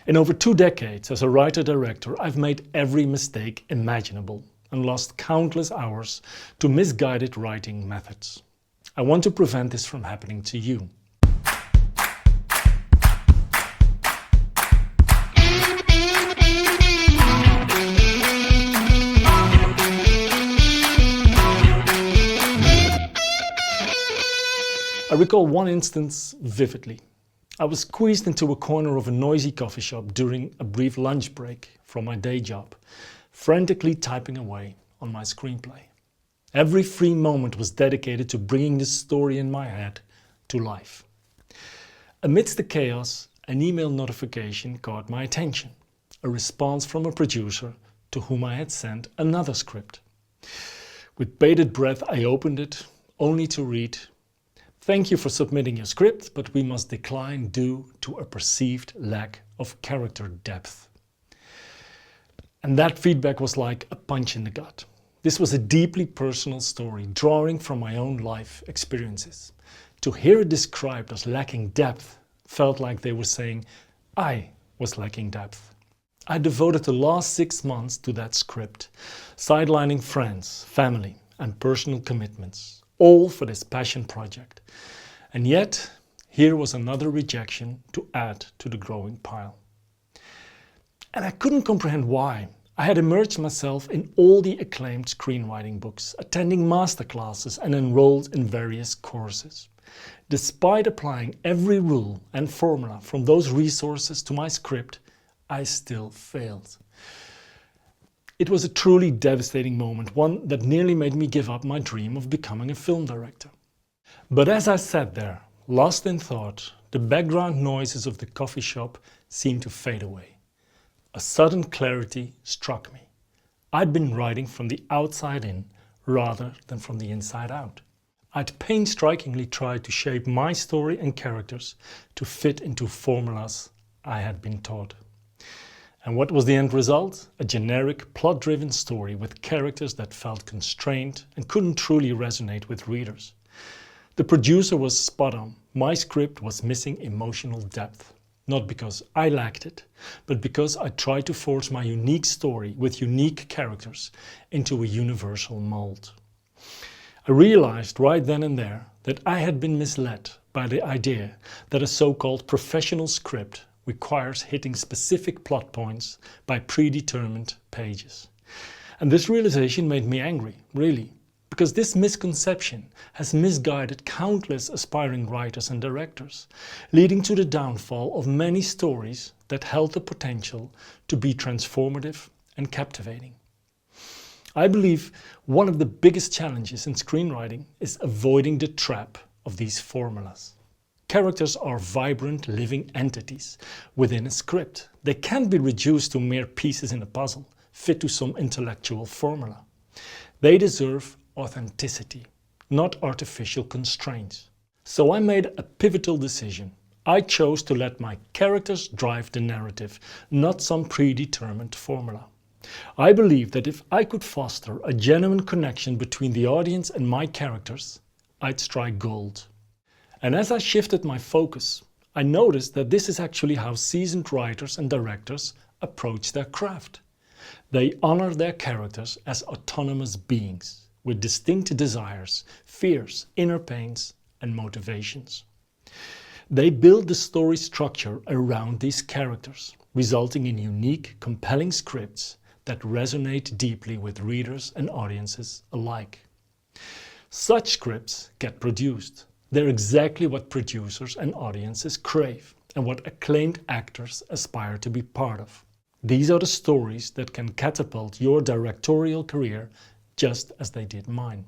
In over 2 decades as a writer-director, I've made every mistake imaginable and lost countless hours to misguided writing methods. I want to prevent this from happening to you. I recall one instance vividly. I was squeezed into a corner of a noisy coffee shop during a brief lunch break from my day job, frantically typing away on my screenplay. Every free moment was dedicated to bringing the story in my head to life. Amidst the chaos, an email notification caught my attention, a response from a producer to whom I had sent another script. With bated breath, I opened it, only to read, "Thank you for submitting your script, but we must decline due to a perceived lack of character depth." And that feedback was like a punch in the gut. This was a deeply personal story, drawing from my own life experiences. To hear it described as lacking depth felt like they were saying I was lacking depth. I devoted the last 6 months to that script, sidelining friends, family, and personal commitments, all for this passion project. And yet, here was another rejection to add to the growing pile. And I couldn't comprehend why. I had immersed myself in all the acclaimed screenwriting books, attending masterclasses and enrolled in various courses. Despite applying every rule and formula from those resources to my script, I still failed. It was a truly devastating moment, one that nearly made me give up my dream of becoming a film director. But as I sat there, lost in thought, the background noises of the coffee shop seemed to fade away. A sudden clarity struck me. I'd been writing from the outside in rather than from the inside out. I'd painstakingly tried to shape my story and characters to fit into formulas I had been taught. And what was the end result? A generic, plot-driven story with characters that felt constrained and couldn't truly resonate with readers. The producer was spot on. My script was missing emotional depth. Not because I lacked it, but because I tried to force my unique story with unique characters into a universal mold. I realized right then and there that I had been misled by the idea that a so-called professional script requires hitting specific plot points by predetermined pages. And this realization made me angry, really, because this misconception has misguided countless aspiring writers and directors, leading to the downfall of many stories that held the potential to be transformative and captivating. I believe one of the biggest challenges in screenwriting is avoiding the trap of these formulas. Characters are vibrant, living entities within a script. They can't be reduced to mere pieces in a puzzle, fit to some intellectual formula. They deserve authenticity, not artificial constraints. So I made a pivotal decision. I chose to let my characters drive the narrative, not some predetermined formula. I believe that if I could foster a genuine connection between the audience and my characters, I'd strike gold. And as I shifted my focus, I noticed that this is actually how seasoned writers and directors approach their craft. They honor their characters as autonomous beings with distinct desires, fears, inner pains, and motivations. They build the story structure around these characters, resulting in unique, compelling scripts that resonate deeply with readers and audiences alike. Such scripts get produced. They're exactly what producers and audiences crave and what acclaimed actors aspire to be part of. These are the stories that can catapult your directorial career just as they did mine.